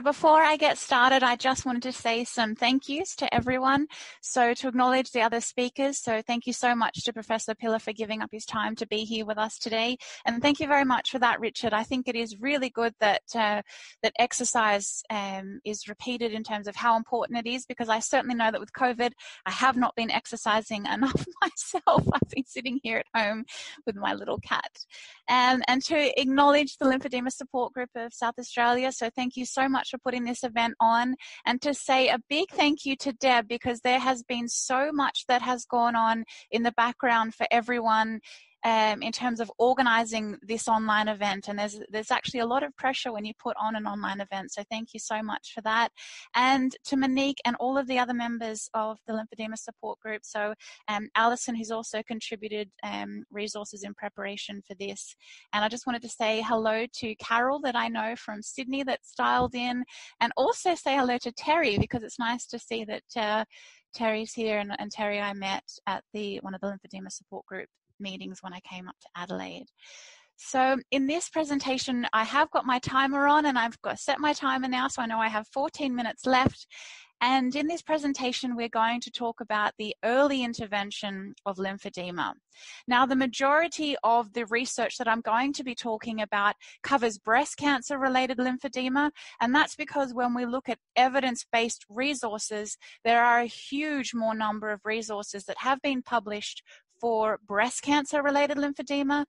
Before I get started, I just wanted to say some thank yous to everyone. So to acknowledge the other speakers. So thank you so much to Professor Pillar for giving up his time to be here with us today. And thank you very much for that, Richard. I think it is really good that that exercise is repeated in terms of how important it is, because I certainly know that with COVID, I have not been exercising enough myself. I've been sitting here at home with my little cat. And to acknowledge the Lymphedema Support Group of South Australia. So thank you so much for putting this event on, and to say a big thank you to Deb, because there has been so much that has gone on in the background for everyone in terms of organizing this online event. And there's actually a lot of pressure when you put on an online event. So thank you so much for that. And to Monique and all of the other members of the Lymphedema Support Group. So Alison, who's also contributed resources in preparation for this. And I just wanted to say hello to Carol, that I know from Sydney, that's dialed in, and also say hello to Terry, because it's nice to see that Terry's here, and Terry I met at one of the Lymphedema Support Group meetings when I came up to Adelaide. So in this presentation, I have got my timer on, and I've got set my timer now, so I know I have 14 minutes left. And in this presentation, we're going to talk about the early intervention of lymphedema. Now, the majority of the research that I'm going to be talking about covers breast cancer-related lymphedema, and that's because when we look at evidence-based resources, there are a huge more number of resources that have been published for breast cancer-related lymphedema.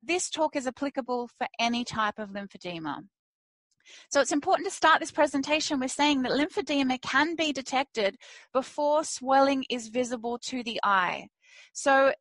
This talk is applicable for any type of lymphedema. So it's important to start this presentation with saying that lymphedema can be detected before swelling is visible to the eye. So,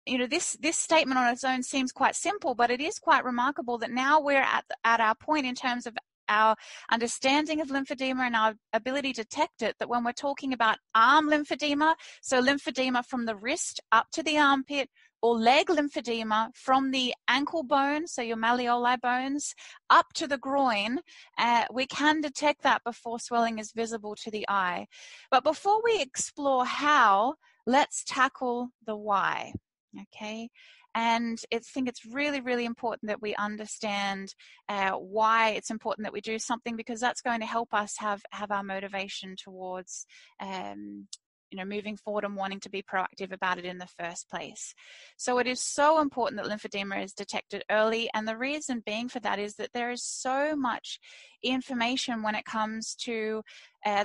you know, this statement on its own seems quite simple, but it is quite remarkable that now we're at our point in terms of our understanding of lymphedema and our ability to detect it, that when we're talking about arm lymphedema, so lymphedema from the wrist up to the armpit, or leg lymphedema from the ankle bone, so your malleoli bones, up to the groin, we can detect that before swelling is visible to the eye. But before we explore how, let's tackle the why, okay? And I think it's really, really important that we understand why it's important that we do something, because that's going to help us have our motivation towards moving forward and wanting to be proactive about it in the first place. So it is so important that lymphedema is detected early, and the reason being for that is that there is so much information when it comes to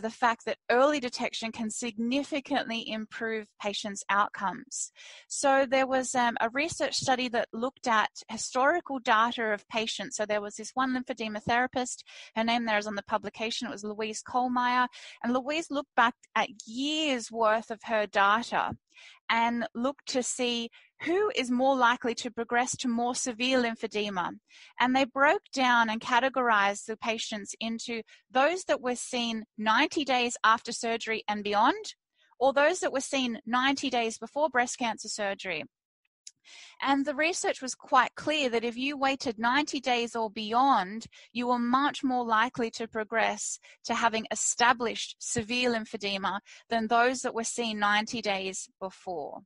the fact that early detection can significantly improve patients' outcomes. So there was a research study that looked at historical data of patients. So there was this one lymphedema therapist, her name there is on the publication, it was Louise Kohlmeyer, and Louise looked back at years worth of her data and looked to see who is more likely to progress to more severe lymphedema. And they broke down and categorized the patients into those that were seen 90 days after surgery and beyond, or those that were seen 90 days before breast cancer surgery. And the research was quite clear that if you waited 90 days or beyond, you were much more likely to progress to having established severe lymphedema than those that were seen 90 days before.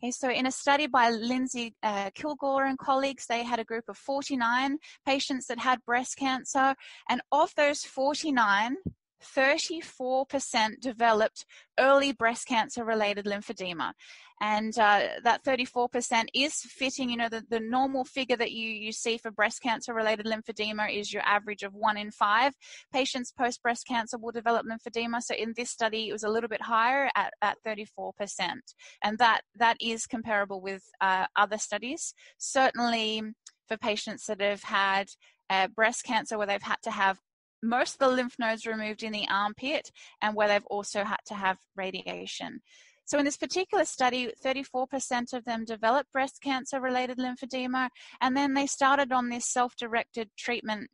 Okay, so in a study by Lindsay Kilgore and colleagues, they had a group of 49 patients that had breast cancer, and of those 49, 34% developed early breast cancer-related lymphedema. And that 34% is fitting, the normal figure that you see for breast cancer-related lymphedema is your average of 1 in 5 patients post-breast cancer will develop lymphedema. So in this study, it was a little bit higher at 34%. And that is comparable with other studies. Certainly for patients that have had breast cancer where they've had to have most of the lymph nodes removed in the armpit, and where they've also had to have radiation. So in this particular study, 34% of them developed breast cancer-related lymphedema, and then they started on this self-directed treatment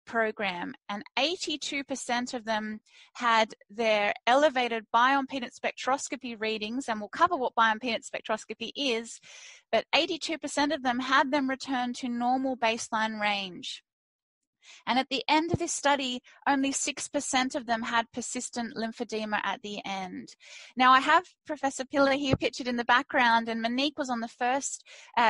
program, and 82% of them had their elevated bioimpedance spectroscopy readings, and we'll cover what bioimpedance spectroscopy is, but 82% of them had them return to normal baseline range. And at the end of this study, only 6% of them had persistent lymphedema at the end. Now, I have Professor Pillar here pictured in the background, and Monique was on the first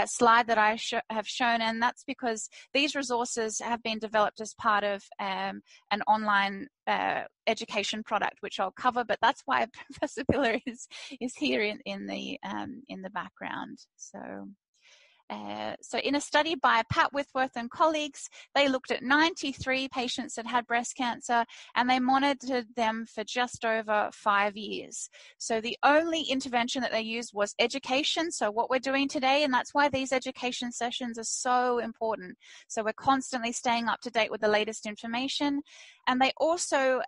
slide that I have shown, and that's because these resources have been developed as part of an online education product, which I'll cover, but that's why Professor Pillar is here in the background. So in a study by Pat Whitworth and colleagues, they looked at 93 patients that had breast cancer, and they monitored them for just over 5 years. So the only intervention that they used was education, so what we're doing today, and that's why these education sessions are so important. So we're constantly staying up to date with the latest information, and they also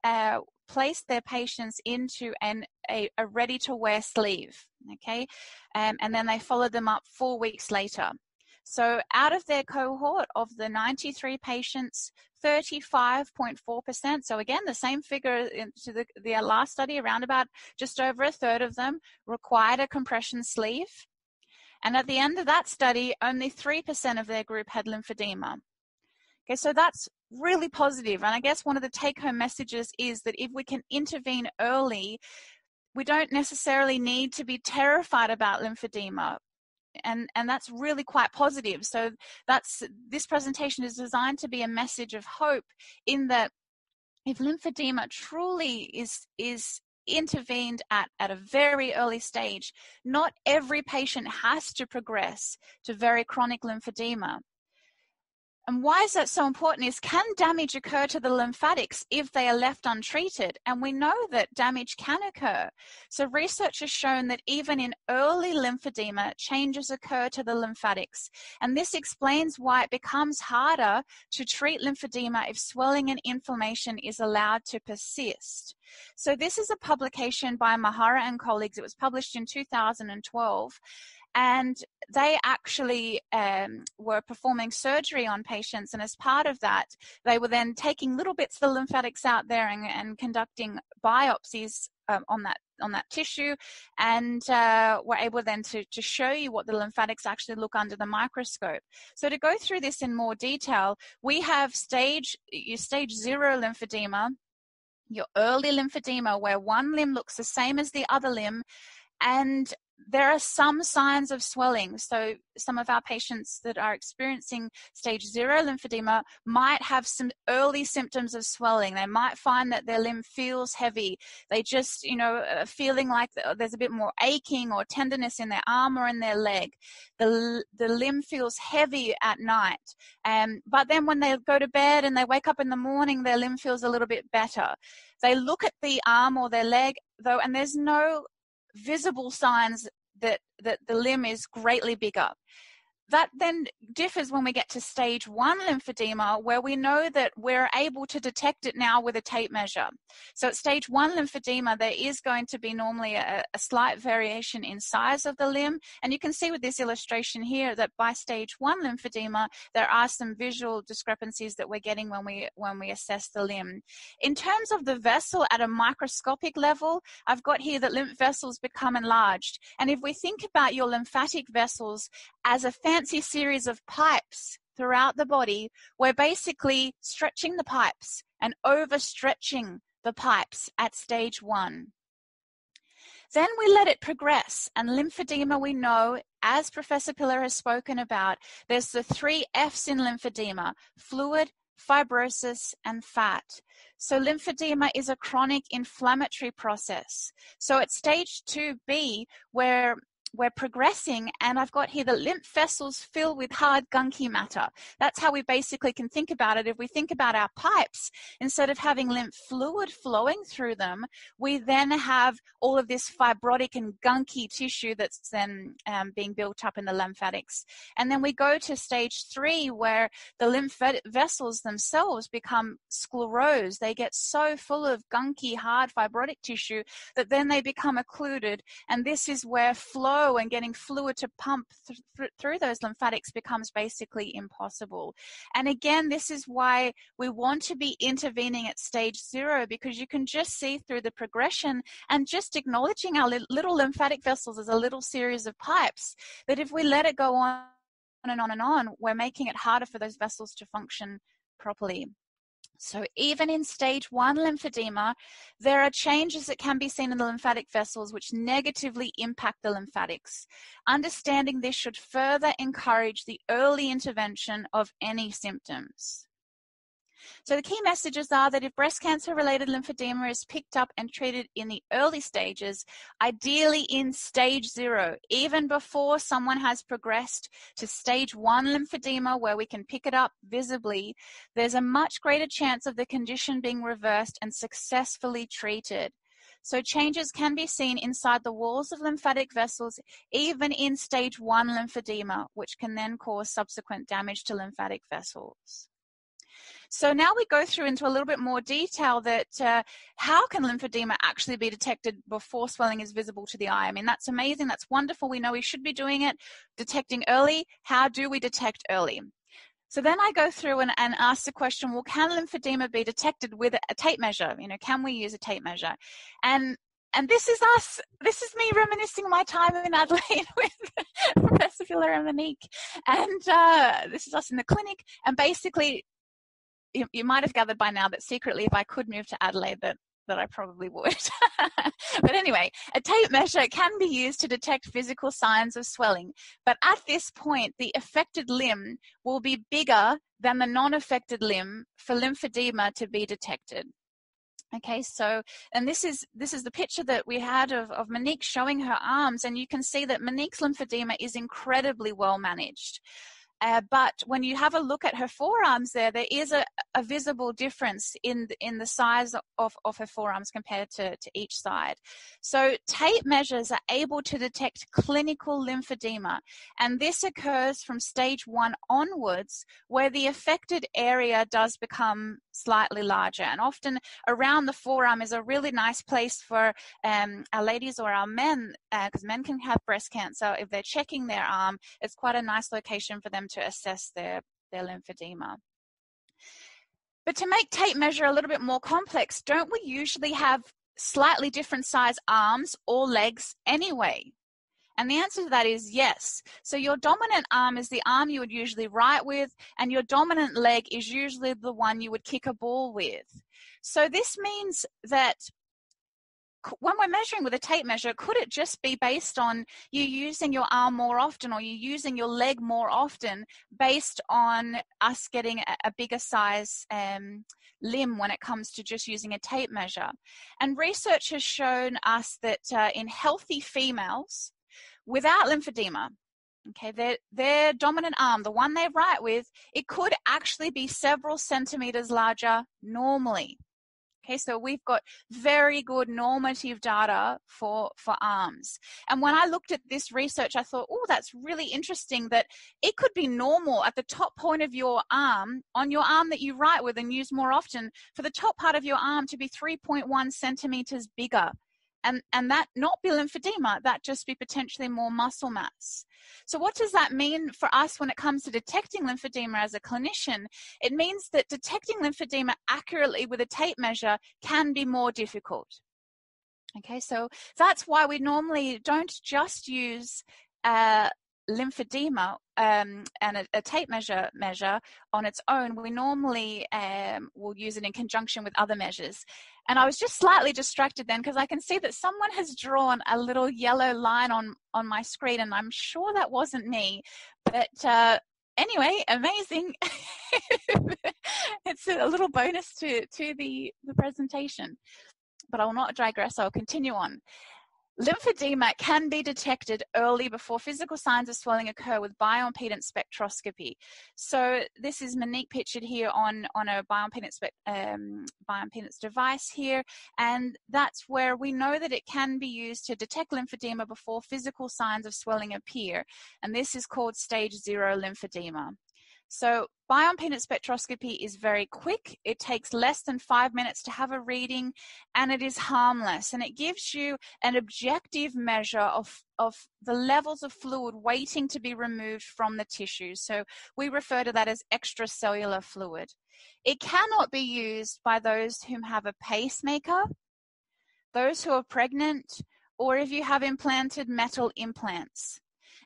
placed their patients into a ready-to-wear sleeve, okay? And then they followed them up 4 weeks later. So out of their cohort of the 93 patients, 35.4%, so again, the same figure to the last study, around about just over a third of them required a compression sleeve. And at the end of that study, only 3% of their group had lymphedema. Okay, so that's really positive. And I guess one of the take-home messages is that if we can intervene early, we don't necessarily need to be terrified about lymphedema. And that's really quite positive. So this presentation is designed to be a message of hope, in that if lymphedema truly is intervened at a very early stage, not every patient has to progress to very chronic lymphedema. And why is that so important is, can damage occur to the lymphatics if they are left untreated? And we know that damage can occur. So research has shown that even in early lymphedema, changes occur to the lymphatics. And this explains why it becomes harder to treat lymphedema if swelling and inflammation is allowed to persist. So this is a publication by Mahara and colleagues. It was published in 2012. And they actually were performing surgery on patients, and as part of that, they were then taking little bits of the lymphatics out there and conducting biopsies on that tissue, and were able then to show you what the lymphatics actually look under the microscope. So to go through this in more detail, we have stage 0 lymphedema, your early lymphedema, where one limb looks the same as the other limb, and there are some signs of swelling. So some of our patients that are experiencing stage 0 lymphedema might have some early symptoms of swelling. They might find that their limb feels heavy. They just, feeling like there's a bit more aching or tenderness in their arm or in their leg. The limb feels heavy at night. But then when they go to bed and they wake up in the morning, their limb feels a little bit better. They look at the arm or their leg, though, and there's no visible signs that the limb is greatly bigger. That then differs when we get to stage 1 lymphedema, where we know that we're able to detect it now with a tape measure. So at stage 1 lymphedema, there is going to be normally a slight variation in size of the limb. And you can see with this illustration here that by stage 1 lymphedema, there are some visual discrepancies that we're getting when we assess the limb. In terms of the vessel at a microscopic level, I've got here that lymph vessels become enlarged. And if we think about your lymphatic vessels as a fancy series of pipes throughout the body, we're basically stretching the pipes and overstretching the pipes at stage 1. Then we let it progress, and lymphedema, we know, as Professor Pillar has spoken about, there's the 3 F's in lymphedema: fluid, fibrosis, and fat. So lymphedema is a chronic inflammatory process. So at stage 2B, where we're progressing, and I've got here the lymph vessels fill with hard gunky matter. That's how we basically can think about it. If we think about our pipes, instead of having lymph fluid flowing through them, we then have all of this fibrotic and gunky tissue that's then being built up in the lymphatics. And then we go to stage 3, where the lymph vessels themselves become sclerosed. They get so full of gunky, hard fibrotic tissue that then they become occluded, and this is where flow and getting fluid to pump through those lymphatics becomes basically impossible. And again, this is why we want to be intervening at stage 0, because you can just see through the progression, and just acknowledging our little lymphatic vessels as a little series of pipes, that if we let it go on and on and on, we're making it harder for those vessels to function properly. So even in stage 1 lymphedema, there are changes that can be seen in the lymphatic vessels which negatively impact the lymphatics. Understanding this should further encourage the early intervention of any symptoms. So the key messages are that if breast cancer-related lymphedema is picked up and treated in the early stages, ideally in stage 0, even before someone has progressed to stage 1 lymphedema where we can pick it up visibly, there's a much greater chance of the condition being reversed and successfully treated. So changes can be seen inside the walls of lymphatic vessels, even in stage 1 lymphedema, which can then cause subsequent damage to lymphatic vessels. So now we go through into a little bit more detail that how can lymphedema actually be detected before swelling is visible to the eye? I mean, that's amazing. That's wonderful. We know we should be doing it, detecting early. How do we detect early? So then I go through and ask the question, well, can lymphedema be detected with a tape measure? You know, can we use a tape measure? And this is us. This is me reminiscing my time in Adelaide with Professor Pilar and Monique. And this is us in the clinic. And basically, you might have gathered by now that secretly, if I could move to Adelaide, that I probably would. But anyway, a tape measure can be used to detect physical signs of swelling. But at this point, the affected limb will be bigger than the non-affected limb for lymphedema to be detected. Okay, so, and this is the picture that we had of Monique showing her arms, and you can see that Monique's lymphedema is incredibly well managed. But when you have a look at her forearms there is a visible difference in the size of her forearms compared to each side. So tape measures are able to detect clinical lymphedema, and this occurs from stage 1 onwards, where the affected area does become slightly larger. And often around the forearm is a really nice place for our ladies or our men, because men can have breast cancer. If they're checking their arm, it's quite a nice location for them to assess their lymphedema. But to make tape measure a little bit more complex, don't we usually have slightly different size arms or legs anyway? And the answer to that is yes. So your dominant arm is the arm you would usually write with, and your dominant leg is usually the one you would kick a ball with. So this means that when we're measuring with a tape measure, could it just be based on you using your arm more often or you using your leg more often based on us getting a bigger size limb when it comes to just using a tape measure? And research has shown us that in healthy females without lymphedema, okay, their dominant arm, the one they write with, it could actually be several centimeters larger normally. Okay, so we've got very good normative data for arms. And when I looked at this research, I thought, oh, that's really interesting that it could be normal at the top point of your arm, on your arm that you write with and use more often, for the top part of your arm to be 3.1 centimeters bigger. And that not be lymphedema, that just be potentially more muscle mass. So what does that mean for us when it comes to detecting lymphedema as a clinician? It means that detecting lymphedema accurately with a tape measure can be more difficult. Okay, so that's why we normally don't just use lymphedema and a tape measure on its own. We normally will use it in conjunction with other measures. And I was just slightly distracted then because I can see that someone has drawn a little yellow line on my screen, and I'm sure that wasn't me. But anyway, amazing. It's a little bonus to the presentation. But I will not digress, I'll continue on. Lymphedema can be detected early before physical signs of swelling occur with bioimpedance spectroscopy. So this is Monique pictured here on a bioimpedance device here, and that's where we know that it can be used to detect lymphedema before physical signs of swelling appear, and this is called stage 0 lymphedema. So bioimpedance spectroscopy is very quick. It takes less than 5 minutes to have a reading, and it is harmless. And it gives you an objective measure of the levels of fluid waiting to be removed from the tissue. So we refer to that as extracellular fluid. It cannot be used by those who have a pacemaker, those who are pregnant, or if you have implanted metal implants.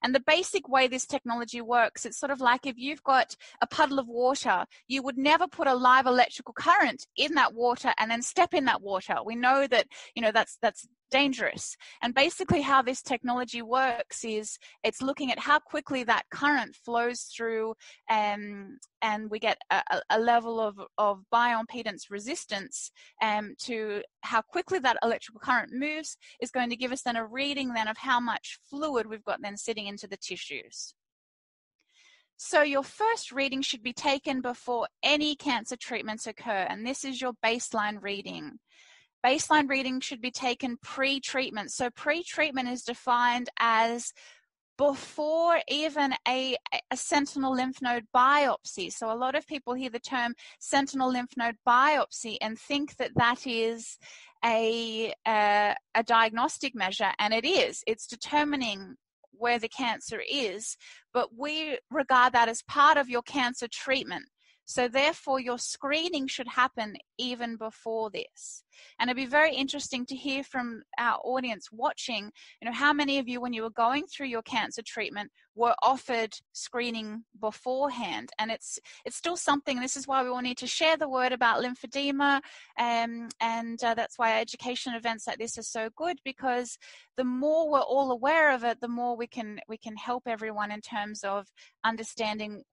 And the basic way this technology works, it's sort of like if you've got a puddle of water, you would never put a live electrical current in that water and then step in that water. We know that, that's dangerous. And basically how this technology works is it's looking at how quickly that current flows through, and we get a level of bioimpedance resistance to how quickly that electrical current moves is going to give us then a reading then of how much fluid we've got then sitting into the tissues. So your first reading should be taken before any cancer treatments occur, and this is your baseline reading. Baseline reading should be taken pre-treatment. So pre-treatment is defined as before even a sentinel lymph node biopsy. So a lot of people hear the term sentinel lymph node biopsy and think that that is a diagnostic measure, and it is. It's determining where the cancer is, but we regard that as part of your cancer treatment. So therefore, your screening should happen even before this. And it'd be very interesting to hear from our audience watching, how many of you, when you were going through your cancer treatment, were offered screening beforehand. And it's still something, this is why we all need to share the word about lymphedema, and that's why education events like this are so good, because the more we're all aware of it, the more we can help everyone in terms of understanding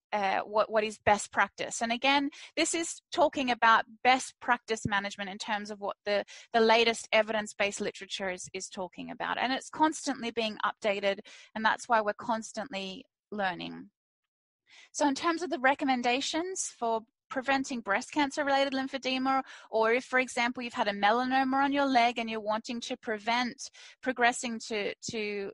what is best practice. And again, this is talking about best practice management in terms of what the latest evidence-based literature is talking about. And it's constantly being updated, and that's why we're constantly learning. So in terms of the recommendations for preventing breast cancer-related lymphedema, or if, for example, you've had a melanoma on your leg and you're wanting to prevent progressing to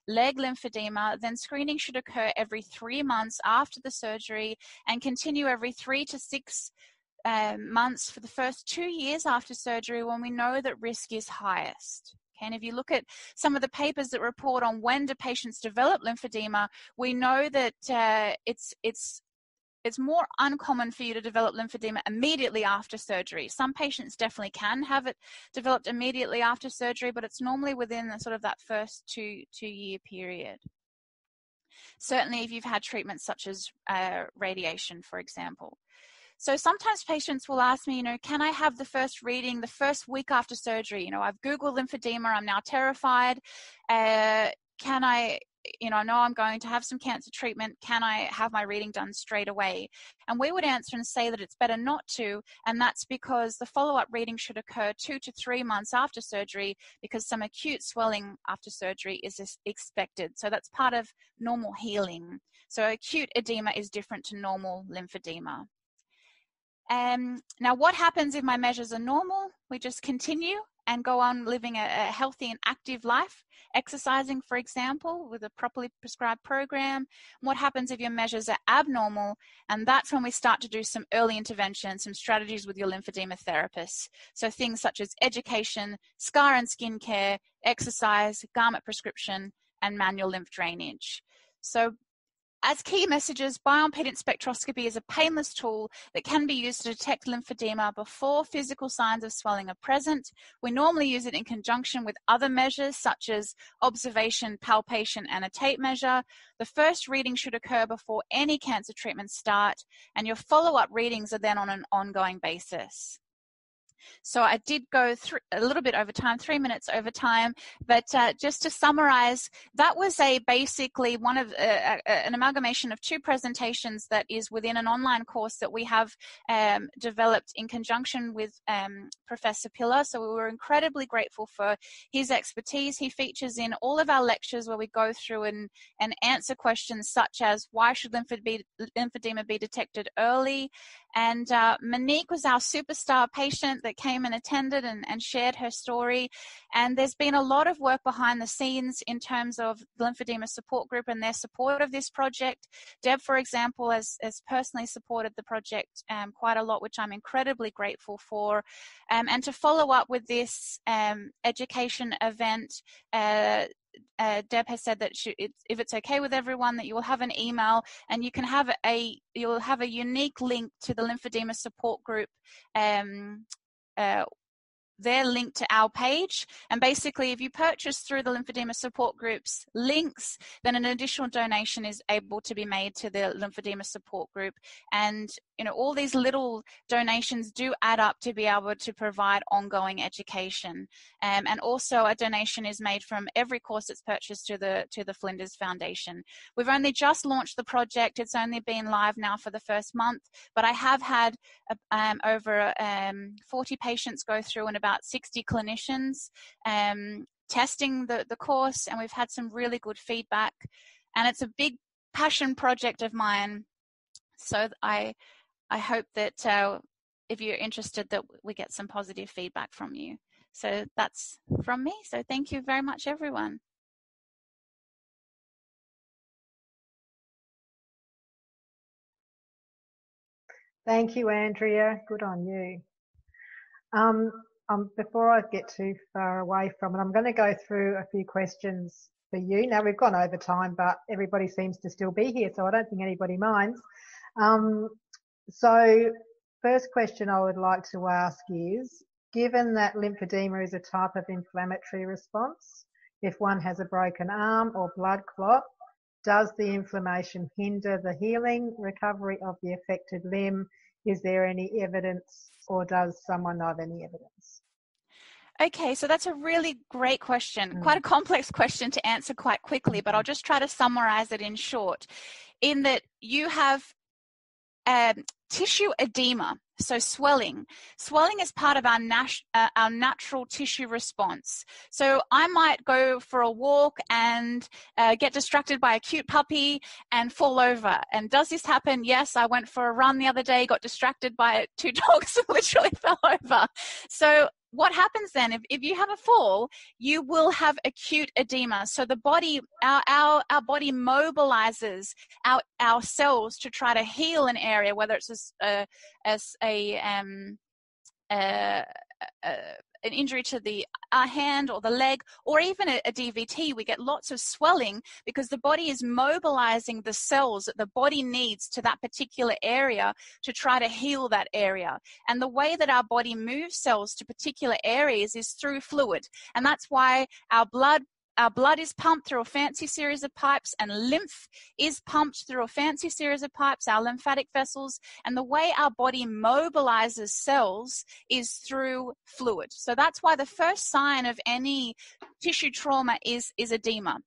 leg lymphedema, then screening should occur every 3 months after the surgery and continue every 3 to 6 months for the first 2 years after surgery, when we know that risk is highest. Okay, and if you look at some of the papers that report on when do patients develop lymphedema, we know that it's more uncommon for you to develop lymphedema immediately after surgery. Some patients definitely can have it developed immediately after surgery, but it's normally within the sort of that first two-year period. Certainly if you've had treatments such as radiation, for example. So sometimes patients will ask me, can I have the first reading the first week after surgery? I've Googled lymphedema, I'm now terrified. Can I, I know I'm going to have some cancer treatment, can I have my reading done straight away? And we would answer and say that it's better not to, and that's because the follow-up reading should occur 2 to 3 months after surgery, because some acute swelling after surgery is expected. So that's part of normal healing. So acute edema is different to normal lymphedema. Now, what happens if my measures are normal? We just continue and go on living a healthy and active life, exercising, for example, with a properly prescribed program. What happens if your measures are abnormal? And that's when we start to do some early intervention, some strategies with your lymphedema therapist. So things such as education, scar and skin care, exercise, garment prescription, and manual lymph drainage. So as key messages, bioimpedance spectroscopy is a painless tool that can be used to detect lymphedema before physical signs of swelling are present. We normally use it in conjunction with other measures such as observation, palpation, and a tape measure. The first reading should occur before any cancer treatments start, and your follow-up readings are then on an ongoing basis. So I did go through a little bit over time, 3 minutes over time, but just to summarize, that was basically one of an amalgamation of 2 presentations that is within an online course that we have developed in conjunction with Professor Pillar. So we were incredibly grateful for his expertise. He features in all of our lectures where we go through and answer questions such as, why should lymphedema be detected early? And Monique was our superstar patient that came and attended and shared her story. And there's been a lot of work behind the scenes in terms of the lymphedema support group and their support of this project. Deb, for example, has personally supported the project quite a lot, which I'm incredibly grateful for. And to follow up with this education event, Deb has said that if it's okay with everyone, that you will have an email and you can have you'll have a unique link to the lymphedema support group they're linked to our page. And basically, if you purchase through the Lymphedema Support Group's links, then an additional donation is able to be made to the Lymphedema Support Group. And, you know, all these little donations do add up to be able to provide ongoing education. And also a donation is made from every course that's purchased to the Flinders Foundation. We've only just launched the project. It's only been live now for the first month, but I have had over 40 patients go through and about 60 clinicians testing the course, and we've had some really good feedback. And it's a big passion project of mine. So I hope that if you're interested, that we get some positive feedback from you. So that's from me. So thank you very much, everyone. Thank you, Andrea. Good on you. Before I get too far away from it, I'm going to go through a few questions for you. Now, we've gone over time, but everybody seems to still be here, so I don't think anybody minds. So first question I would like to ask is, given that lymphedema is a type of inflammatory response, if one has a broken arm or blood clot, does the inflammation hinder the healing, recovery of the affected limb? Is there any evidence, or does someone know of any evidence? Okay, so that's a really great question. Quite a complex question to answer quite quickly, but I'll just try to summarize it in short. In that you have tissue edema, so swelling. Swelling is part of our natural tissue response. So I might go for a walk and get distracted by a cute puppy and fall over. And does this happen? Yes, I went for a run the other day, got distracted by 2 dogs and literally fell over. So what happens then, if you have a fall, you will have acute edema. So the body, our body mobilizes our cells to try to heal an area, whether it's an injury to the hand or the leg, or even a DVT. We get lots of swelling because the body is mobilizing the cells that the body needs to that particular area to try to heal that area. And the way that our body moves cells to particular areas is through fluid. And that's why our blood is pumped through a fancy series of pipes, and lymph is pumped through a fancy series of pipes, our lymphatic vessels. And the way our body mobilizes cells is through fluid. So that's why the first sign of any tissue trauma is edema.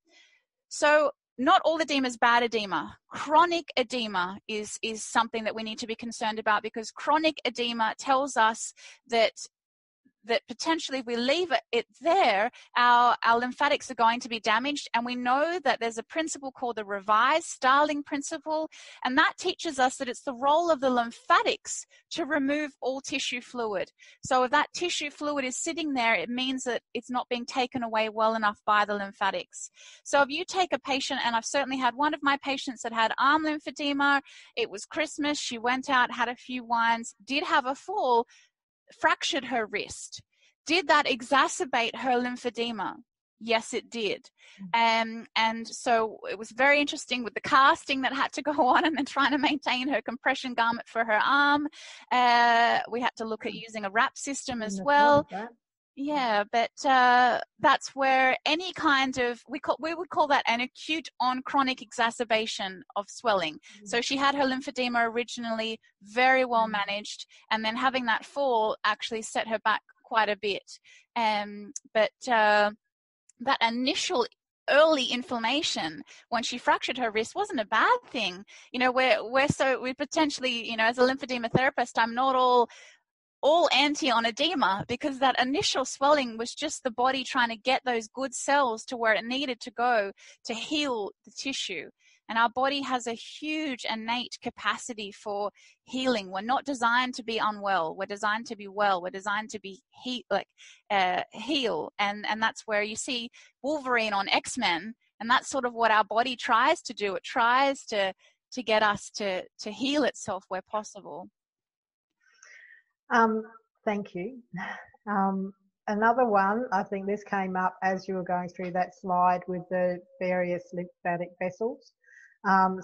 So not all edema is bad edema. Chronic edema is something that we need to be concerned about, because chronic edema tells us that potentially if we leave it there, our lymphatics are going to be damaged. And we know that there's a principle called the revised Starling principle, and that teaches us that it's the role of the lymphatics to remove all tissue fluid. So if that tissue fluid is sitting there, it means that it's not being taken away well enough by the lymphatics. So if you take a patient, and I've certainly had one of my patients that had arm lymphedema, it was Christmas, she went out, had a few wines, did have a fall, fractured her wrist. Did that exacerbate her lymphedema? Yes, it did. And so it was very interesting with the casting that had to go on, and then trying to maintain her compression garment for her arm. We had to look at using a wrap system as well. Yeah, but that's where any kind of, we would call that an acute on chronic exacerbation of swelling. So she had her lymphedema originally very well managed, and then having that fall actually set her back quite a bit. But that initial early inflammation when she fractured her wrist wasn't a bad thing. You know, we potentially, you know, as a lymphedema therapist, I'm not all anti on edema, because that initial swelling was just the body trying to get those good cells to where it needed to go to heal the tissue. And our body has a huge innate capacity for healing. We're not designed to be unwell. We're designed to be well. We're designed to be heal. And that's where you see Wolverine on X-Men. And that's sort of what our body tries to do. It tries to get us to heal itself where possible. Thank you. Another one, I think this came up as you were going through that slide with the various lymphatic vessels.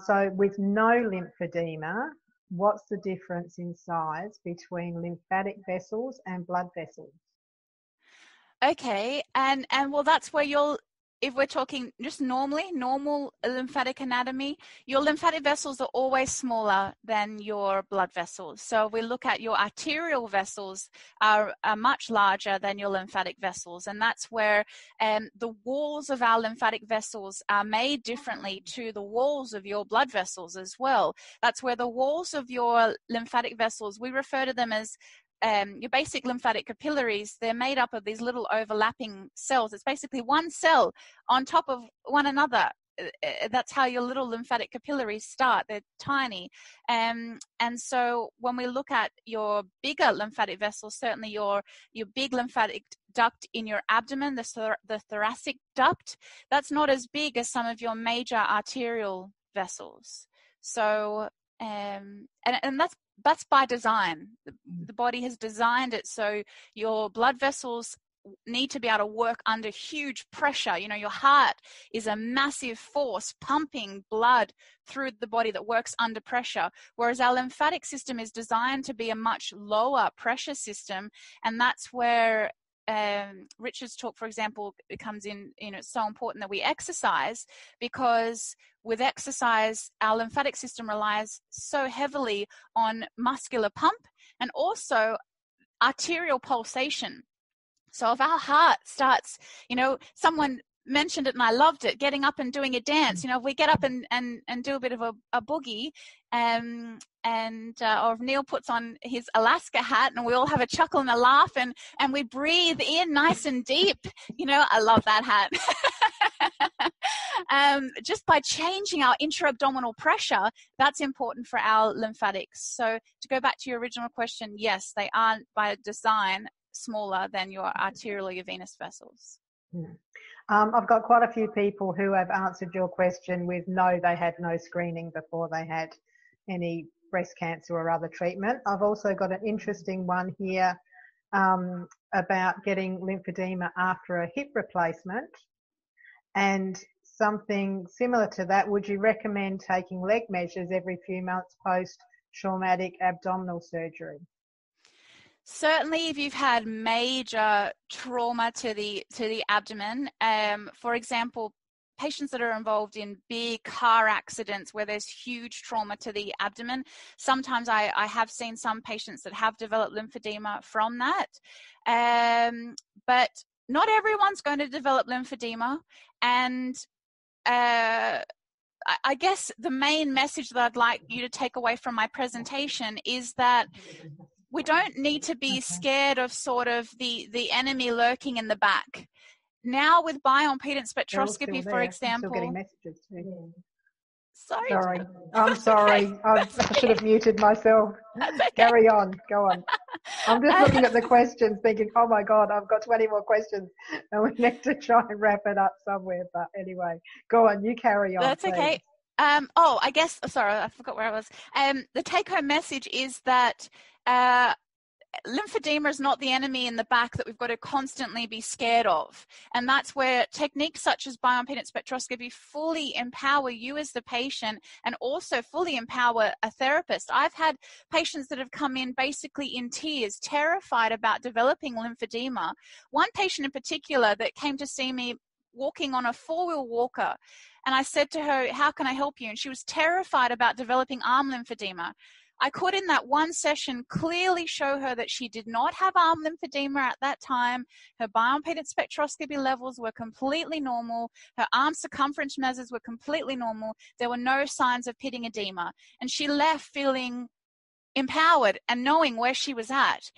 So with no lymphedema, what's the difference in size between lymphatic vessels and blood vessels? Okay, and well, that's where if we're talking just normal lymphatic anatomy, your lymphatic vessels are always smaller than your blood vessels. So we look at your arterial vessels are much larger than your lymphatic vessels, and that's where the walls of our lymphatic vessels are made differently to the walls of your blood vessels as well. That's where the walls of your lymphatic vessels, we refer to them as your basic lymphatic capillaries. They're made up of these little overlapping cells. It's basically one cell on top of one another. That's how your little lymphatic capillaries start. They're tiny. And so when we look at your bigger lymphatic vessels, certainly your big lymphatic duct in your abdomen, the thoracic duct, that's not as big as some of your major arterial vessels. So, and that's by design. The body has designed it so your blood vessels need to be able to work under huge pressure. You know, your heart is a massive force pumping blood through the body that works under pressure, whereas our lymphatic system is designed to be a much lower pressure system. And that's where Richard's talk, for example, comes in. You know, it's so important that we exercise, because with exercise, our lymphatic system relies so heavily on muscular pump and also arterial pulsation. So if our heart starts, you know, someone mentioned it and I loved it, getting up and doing a dance. You know, if we get up and do a bit of a boogie, or if Neil puts on his Alaska hat and we all have a chuckle and a laugh and we breathe in nice and deep, you know, I love that hat. Just by changing our intra-abdominal pressure, that's important for our lymphatics. So to go back to your original question, yes, they are by design smaller than your arterial or your venous vessels. I've got quite a few people who have answered your question with no, they had no screening before they had any breast cancer or other treatment. I've also got an interesting one here about getting lymphedema after a hip replacement, and something similar to that. Would you recommend taking leg measures every few months post-traumatic abdominal surgery? Certainly, if you've had major trauma to the abdomen, for example, patients that are involved in big car accidents where there's huge trauma to the abdomen, sometimes I have seen some patients that have developed lymphedema from that. But not everyone's going to develop lymphedema, and I guess the main message that I'd like you to take away from my presentation is that we don't need to be scared of sort of the enemy lurking in the back. Now with bioimpedance spectroscopy, for example. I'm still getting messages too. Sorry. I'm sorry. I should have muted myself. Okay. Carry on. Go on. I'm just looking at the questions thinking, oh my God, I've got 20 more questions and we need to try and wrap it up somewhere. But anyway, go on. You carry on. That's okay. I guess, sorry, I forgot where I was. The take-home message is that lymphedema is not the enemy in the back that we've got to constantly be scared of. And that's where techniques such as bioimpedance spectroscopy fully empower you as the patient and also fully empower a therapist. I've had patients that have come in basically in tears, terrified about developing lymphedema. One patient in particular that came to see me walking on a four-wheel walker, and I said to her, how can I help you? And she was terrified about developing arm lymphedema. I could, in that one session, clearly show her that she did not have arm lymphedema at that time. Her bioimpedance spectroscopy levels were completely normal. Her arm circumference measures were completely normal. There were no signs of pitting edema. And she left feeling empowered and knowing where she was at.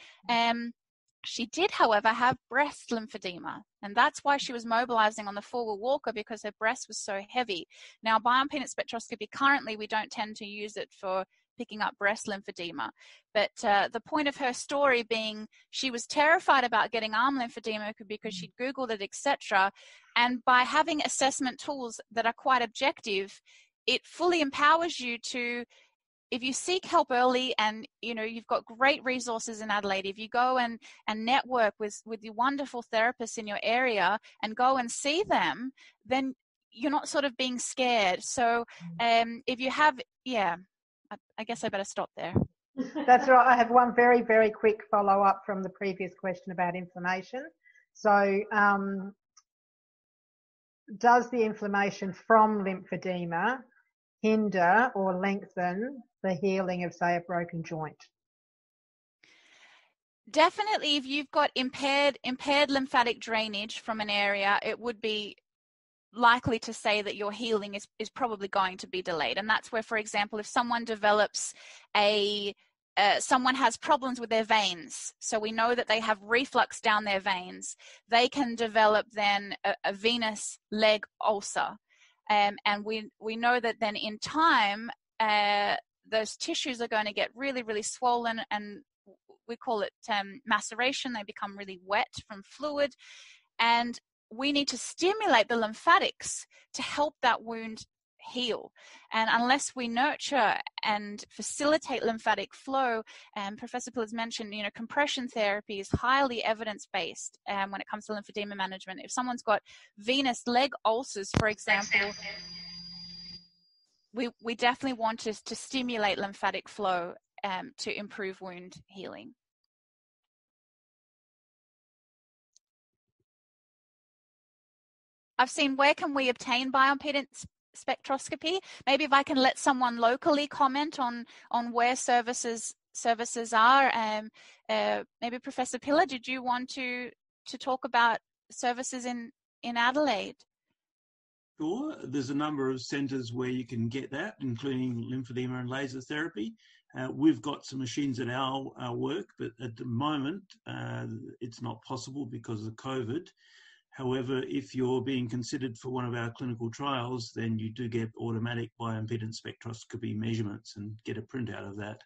She did, however, have breast lymphedema, and that's why she was mobilizing on the four-wheel walker, because her breast was so heavy. Now, bioimpedance spectroscopy, currently, we don't tend to use it for picking up breast lymphedema. But the point of her story being she was terrified about getting arm lymphedema because she'd Googled it, etc. And by having assessment tools that are quite objective, it fully empowers you to, if you seek help early, and you know you've got great resources in Adelaide, if you go and network with your wonderful therapists in your area and go and see them, then you're not sort of being scared. So if you have, I guess I better stop there. That's right. I have one very, very quick follow-up from the previous question about inflammation. So does the inflammation from lymphedema hinder or lengthen the healing of, say, a broken joint? Definitely, if you've got impaired lymphatic drainage from an area, it would be likely to say that your healing is probably going to be delayed. And that's where, for example, if someone develops someone has problems with their veins, so we know that they have reflux down their veins, they can develop then a venous leg ulcer. And we know that then in time, those tissues are going to get really, really swollen, and we call it maceration. They become really wet from fluid, and we need to stimulate the lymphatics to help that wound heal. And unless we nurture and facilitate lymphatic flow, Professor Piller's mentioned, compression therapy is highly evidence-based when it comes to lymphedema management. If someone's got venous leg ulcers, for example, we definitely want to stimulate lymphatic flow to improve wound healing. I've seen, where can we obtain bioimpedance spectroscopy? Maybe if I can let someone locally comment on where services are. Maybe Professor Pillar, did you want to talk about services in Adelaide? Sure. There's a number of centres where you can get that, including lymphedema and laser therapy. We've got some machines at our work, but at the moment it's not possible because of COVID. However, if you're being considered for one of our clinical trials, then you do get automatic bioimpedance spectroscopy measurements and get a printout of that.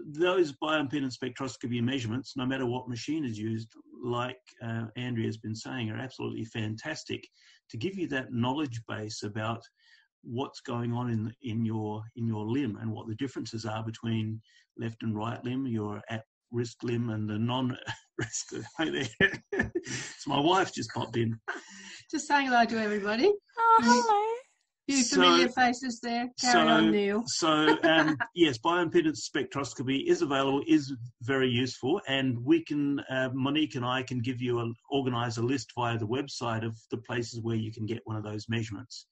Those bioimpedance spectroscopy measurements, no matter what machine is used, like Andrea's been saying, are absolutely fantastic to give you that knowledge base about what's going on in your limb and what the differences are between left and right limb, your at-risk limb and the non-risk. So my wife just popped in. Just saying hello to everybody. Oh, hello. Few familiar faces there. Carry on, Neil. So, yes, bioimpedance spectroscopy is available, is very useful, and we can, Monique and I can give you organise a list via the website of the places where you can get one of those measurements.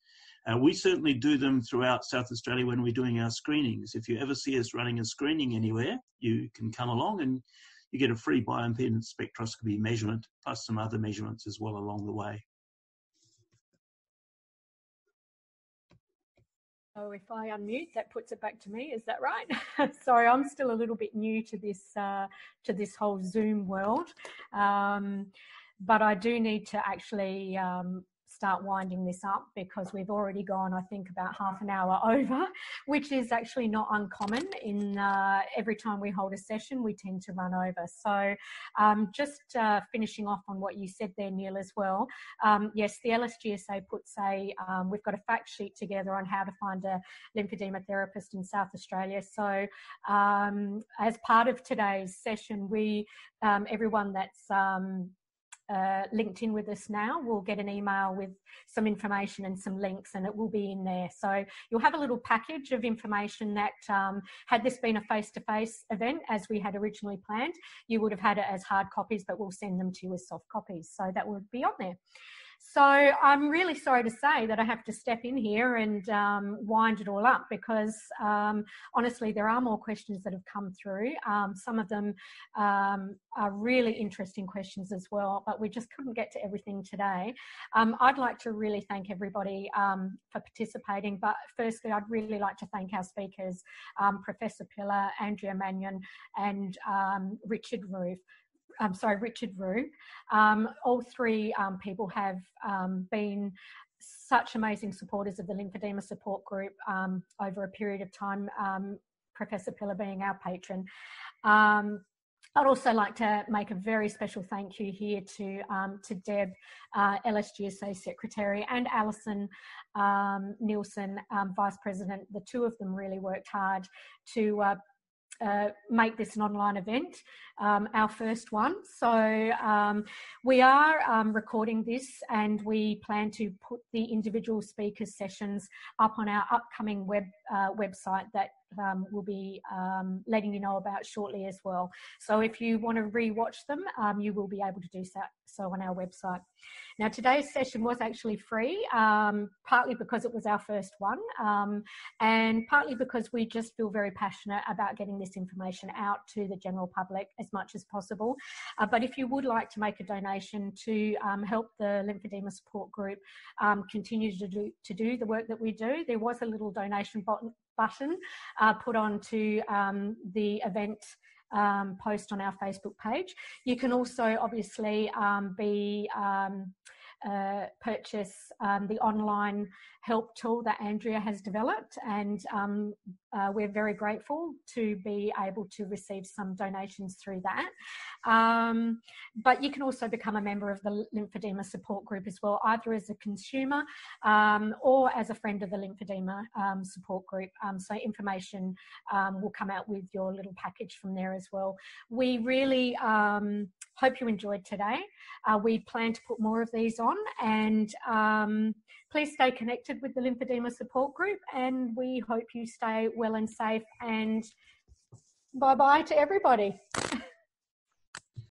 We certainly do them throughout South Australia when we're doing our screenings. If you ever see us running a screening anywhere, you can come along and you get a free bioimpedance spectroscopy measurement, plus some other measurements as well along the way. So if I unmute, that puts it back to me. Is that right? Sorry, I'm still a little bit new to this whole Zoom world, but I do need to actually start winding this up because we've already gone, I think, about half an hour over, which is actually not uncommon. In every time we hold a session, we tend to run over. So just finishing off on what you said there, Neil, as well. Yes, the LSGSA puts we've got a fact sheet together on how to find a lymphedema therapist in South Australia. So as part of today's session, everyone that's linked in with us now will get an email with some information and some links, and it will be in there. So you'll have a little package of information that had this been a face-to-face event as we had originally planned, you would have had it as hard copies, but we'll send them to you as soft copies. So that would be on there. So I'm really sorry to say that I have to step in here and wind it all up because honestly, there are more questions that have come through. Some of them are really interesting questions as well, but we just couldn't get to everything today. I'd like to really thank everybody for participating, but firstly, I'd really like to thank our speakers, Professor Pillar, Andrea Mangion, and Richard Roux. All three people have been such amazing supporters of the Lymphedema support group over a period of time, Professor Pillar being our patron. I'd also like to make a very special thank you here to Deb, LSGSA Secretary, and Alison Nielsen, Vice President. The two of them really worked hard to make this an online event, our first one. So we are recording this, and we plan to put the individual speakers' sessions up on our upcoming website that we'll be letting you know about shortly as well. So if you want to re-watch them, you will be able to do so on our website. Now, today's session was actually free, partly because it was our first one, and partly because we just feel very passionate about getting this information out to the general public as much as possible. But if you would like to make a donation to help the Lymphedema Support Group continue to do the work that we do, there was a little donation button put onto the event post on our Facebook page. You can also obviously purchase the online help tool that Andrea has developed, and we're very grateful to be able to receive some donations through that. But you can also become a member of the Lymphedema Support Group as well, either as a consumer or as a friend of the Lymphedema Support Group. So information will come out with your little package from there as well. We really hope you enjoyed today. We plan to put more of these on, and please stay connected with the Lymphedema Support Group, and we hope you stay well and safe, and bye-bye to everybody.